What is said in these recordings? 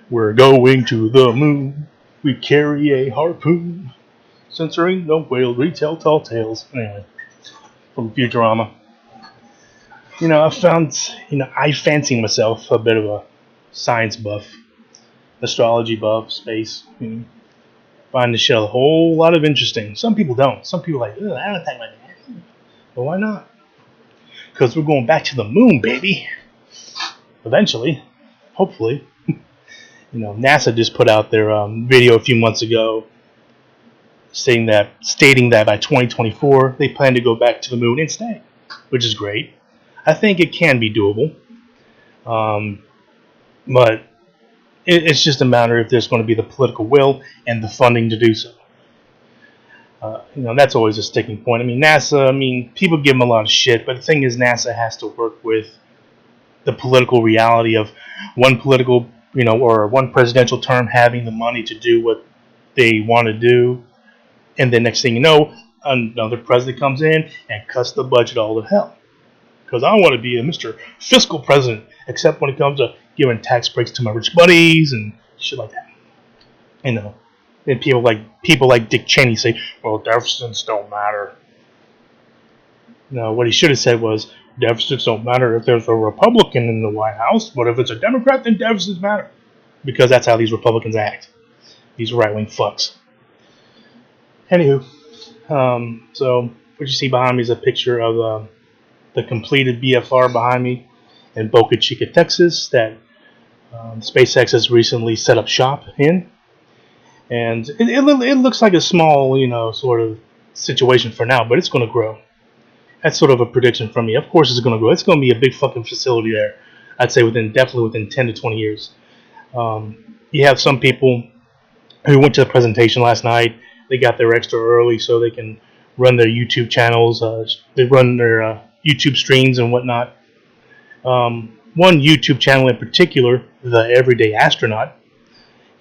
We're going to the moon. We carry a harpoon. Censoring no whale, retell tall tales. Anyway, from Futurama. I found, I fancy myself a bit of a science buff, astrology buff, space. Find the show a whole lot of interesting. Some people don't. Some people are like, I don't think like that. But why not? Because we're going back to the moon, baby. Eventually, hopefully. NASA just put out their video a few months ago, stating that by 2024 they plan to go back to the moon and stay, which is great. I think it can be doable, but it's just a matter if there's going to be the political will and the funding to do so. That's always a sticking point. NASA. People give them a lot of shit, but the thing is, NASA has to work with the political reality of one one presidential term having the money to do what they want to do, and then next thing you know, another president comes in and cuts the budget all to hell. Because I want to be a Mr. Fiscal President, except when it comes to giving tax breaks to my rich buddies and shit like that. And people like Dick Cheney say, well, deficits don't matter. No, what he should have said was, deficits don't matter if there's a Republican in the White House, but if it's a Democrat, then deficits matter. Because that's how these Republicans act. These right-wing fucks. Anywho, so what you see behind me is a picture of the completed BFR behind me in Boca Chica, Texas, that SpaceX has recently set up shop in. And it looks like a small, sort of situation for now, but it's going to grow. That's sort of a prediction from me. Of course it's going to grow. It's going to be a big fucking facility there. I'd say definitely within 10 to 20 years. You have some people who went to the presentation last night. They got there extra early so they can run their YouTube channels. They run their YouTube streams and whatnot. One YouTube channel in particular, The Everyday Astronaut,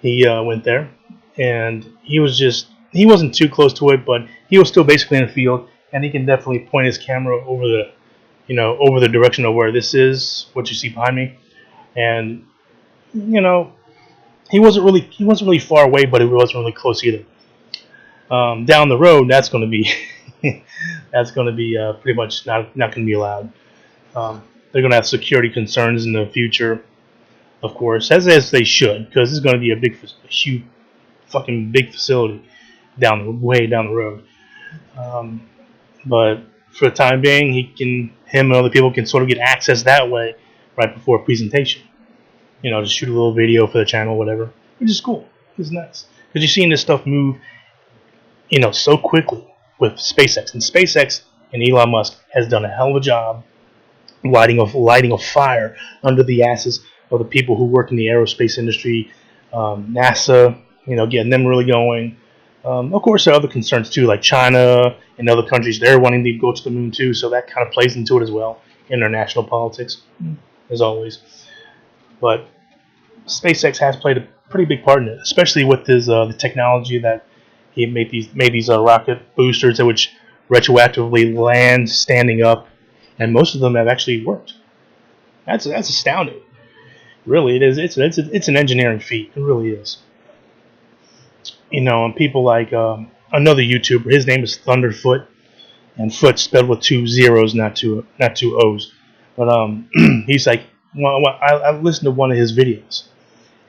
he went there, and he wasn't too close to it, but he was still basically in the field, and he can definitely point his camera over the direction of where this is, what you see behind me, and he wasn't really far away, but he wasn't really close either. Down the road, that's going to be pretty much not going to be allowed. They're going to have security concerns in the future, of course, as they should, because it's going to be a huge, fucking big facility way down the road. But for the time being, him and other people can sort of get access that way right before a presentation. Just shoot a little video for the channel, whatever, which is cool. It's nice because you're seeing this stuff move, so quickly with SpaceX. And SpaceX and Elon Musk has done a hell of a job lighting a fire under the asses of the people who work in the aerospace industry, NASA, getting them really going. Of course, there are other concerns too, like China and other countries. They're wanting to go to the moon too, so that kind of plays into it as well. International politics, as always. But SpaceX has played a pretty big part in it, especially with the technology that he made these rocket boosters which retroactively land standing up, and most of them have actually worked. That's astounding. Really, it is. It's an engineering feat. It really is. And people like another YouTuber. His name is Thunderfoot, and Foot spelled with 2 zeros, not two O's. But he's like, I listened to one of his videos,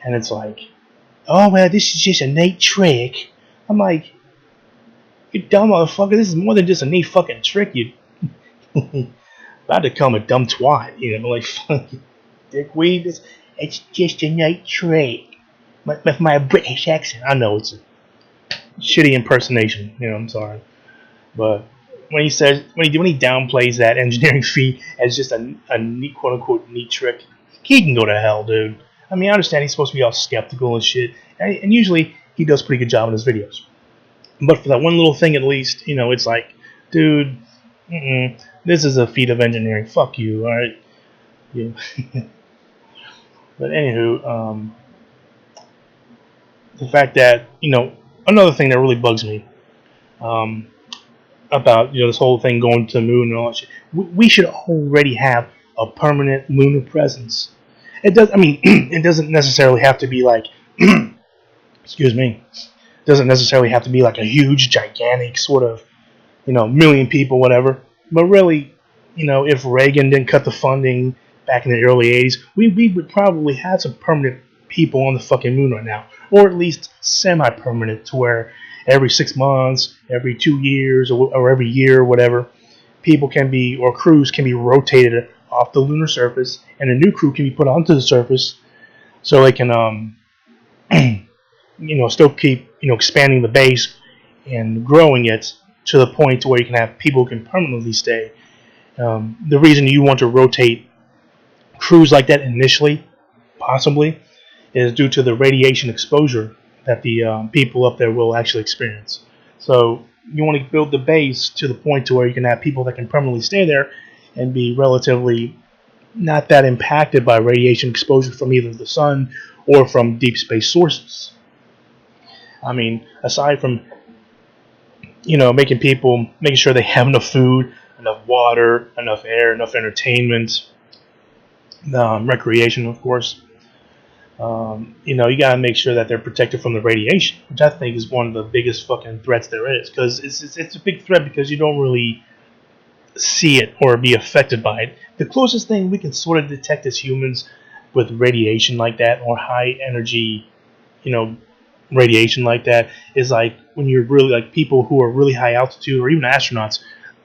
and it's like, oh well, this is just a neat trick. I'm like, you dumb motherfucker, this is more than just a neat fucking trick. You about to call him a dumb twat, like fucking dickweed. It's just a neat trick. With my British accent, I know it's a shitty impersonation. I'm sorry, but when he downplays that engineering feat as just a neat, quote unquote neat trick, he can go to hell, dude. I understand he's supposed to be all skeptical and shit, and usually he does a pretty good job in his videos. But for that one little thing, at least, it's like, dude, this is a feat of engineering. Fuck you, all right? Yeah. But anywho, the fact that another thing that really bugs me about this whole thing going to the moon and all that shit, we should already have a permanent lunar presence. It does. I mean, it doesn't necessarily have to be like, excuse me, it doesn't necessarily have to be like a huge, gigantic sort of, million people, whatever. But really, if Reagan didn't cut the funding back in the early '80s, we would probably have some permanent people on the fucking moon right now, or at least semi-permanent, to where every 6 months, every 2 years, or every year, or whatever, people can be, or crews can be rotated off the lunar surface, and a new crew can be put onto the surface, so they can, still keep, expanding the base and growing it to the point to where you can have people who can permanently stay. The reason you want to rotate crews like that initially, possibly, is due to the radiation exposure that the people up there will actually experience. So you want to build the base to the point to where you can have people that can permanently stay there and be relatively not that impacted by radiation exposure from either the sun or from deep space sources. I mean, aside from making sure they have enough food, enough water, enough air, enough entertainment, recreation, of course. You gotta make sure that they're protected from the radiation, which I think is one of the biggest fucking threats there is. Because it's a big threat because you don't really see it or be affected by it. The closest thing we can sort of detect as humans with radiation like that, or high energy, you know, radiation like that, is like when you're really like people who are really high altitude, or even astronauts.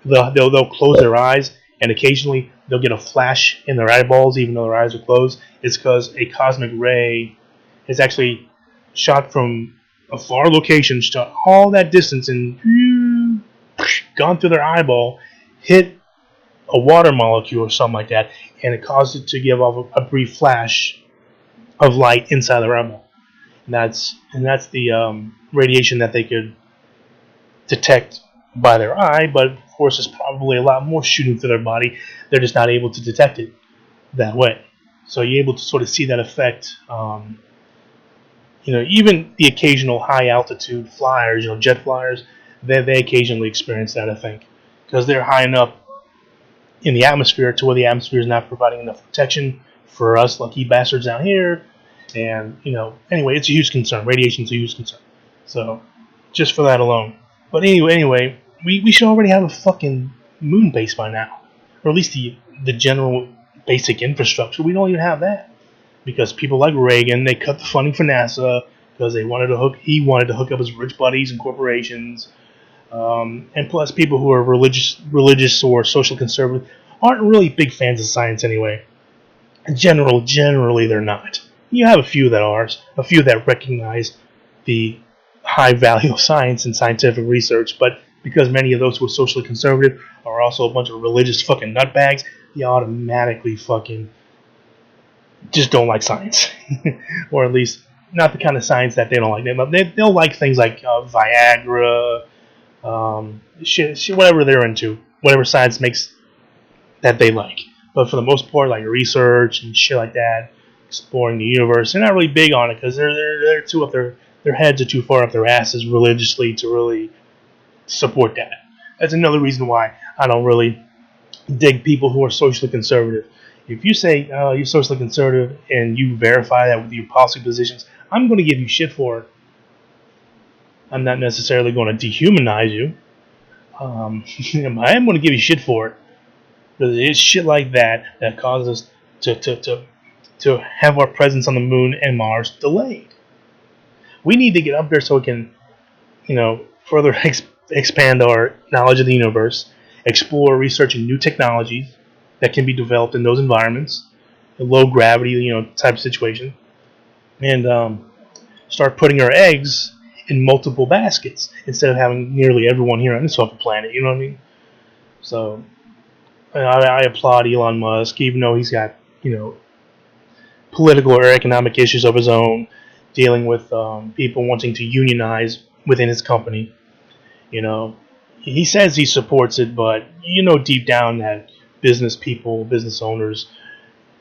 They'll close their eyes, and occasionally they'll get a flash in their eyeballs even though their eyes are closed. It's because a cosmic ray is actually shot from a far location, shot all that distance, and gone through their eyeball, hit a water molecule or something like that, and it caused it to give off a brief flash of light inside their eyeball. And that's the radiation that they could detect by their eye, but of course there's probably a lot more shooting through their body. They're just not able to detect it that way. So you're able to sort of see that effect. Even the occasional high altitude flyers, jet flyers, they occasionally experience that, I think, because they're high enough in the atmosphere to where the atmosphere is not providing enough protection for us lucky bastards down here. And anyway, it's a huge concern. Radiation's a huge concern. So just for that alone. But anyway, we should already have a fucking moon base by now, or at least the general basic infrastructure. We don't even have that because people like Reagan, they cut the funding for NASA because he wanted to hook up his rich buddies and corporations. And plus, people who are religious or social conservative aren't really big fans of science anyway. Generally, they're not. You have a few that are, a few that recognize the high value of science and scientific research, but because many of those who are socially conservative are also a bunch of religious fucking nutbags, you automatically fucking just don't like science. Or at least not the kind of science that they don't like. They'll like things like Viagra, whatever they're into, whatever science makes that they like. But for the most part, like research and shit like that, exploring the universe, they're not really big on it because they're too up their heads are too far up their asses religiously to really support that. That's another reason why I don't really dig people who are socially conservative. If you say you're socially conservative and you verify that with your policy positions, I'm going to give you shit for it. I'm not necessarily going to dehumanize you. I am going to give you shit for it. Because it's shit like that causes us to have our presence on the moon and Mars delayed. We need to get up there so we can, further expand our knowledge of the universe, explore, researching new technologies that can be developed in those environments, a low gravity, type of situation, and start putting our eggs in multiple baskets instead of having nearly everyone here on this fucking planet. You know what I mean? So I applaud Elon Musk, even though he's got political or economic issues of his own, dealing with people wanting to unionize within his company. He says he supports it, but deep down that business people, business owners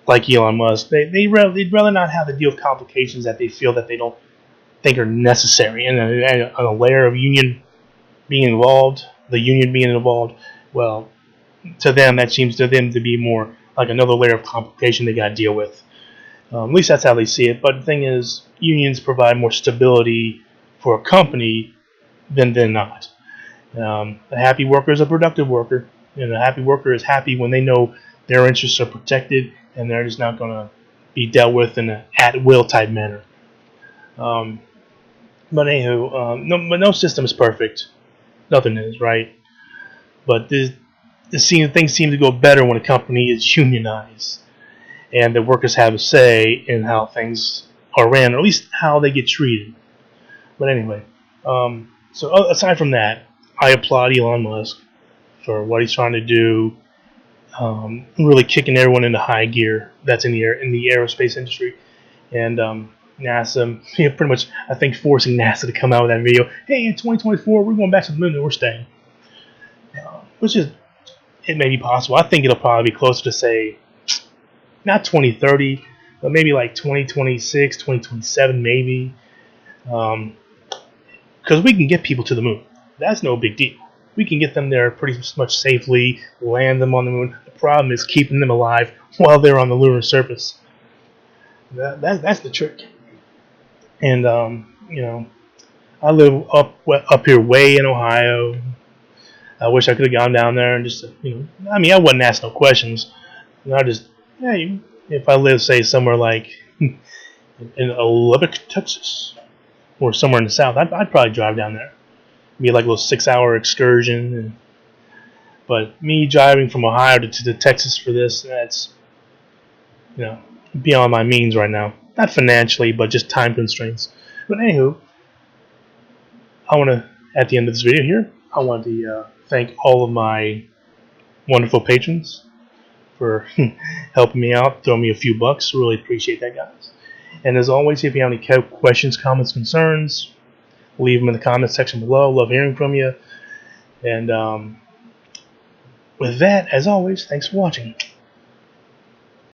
like Elon Musk, they'd rather not have to deal with complications that they feel that they don't think are necessary. And a layer of union being involved, well, to them that seems to them to be more like another layer of complication they got to deal with. At least that's how they see it. But the thing is, unions provide more stability for a company than not. A happy worker is a productive worker, and a happy worker is happy when they know their interests are protected and they're just not going to be dealt with in an at-will type manner. But anywho, no system is perfect. Nothing is, right? But things seem to go better when a company is unionized and the workers have a say in how things are ran, or at least how they get treated. But anyway, so aside from that, I applaud Elon Musk for what he's trying to do, really kicking everyone into high gear that's in the aerospace industry, and NASA, pretty much, I think, forcing NASA to come out with that video. Hey, in 2024, we're going back to the moon and we're staying. Which is, it may be possible. I think it'll probably be closer to, say, not 2030, but maybe like 2026, 2027, maybe. Because we can get people to the moon. That's no big deal. We can get them there pretty much safely, land them on the moon. The problem is keeping them alive while they're on the lunar surface. That's the trick. And I live up here way in Ohio. I wish I could have gone down there and just I wouldn't ask no questions. I just if I live, say, somewhere like in Lubbock, Texas, or somewhere in the south, I'd probably drive down there. Be like a little 6-hour excursion. But me driving from Ohio to Texas for this, that's beyond my means right now. Not financially, but just time constraints. But anywho, at the end of this video here, I want to thank all of my wonderful patrons for helping me out, throwing me a few bucks. Really appreciate that, guys. And as always, if you have any questions, comments, concerns, leave them in the comments section below. Love hearing from you. And with that, as always, thanks for watching.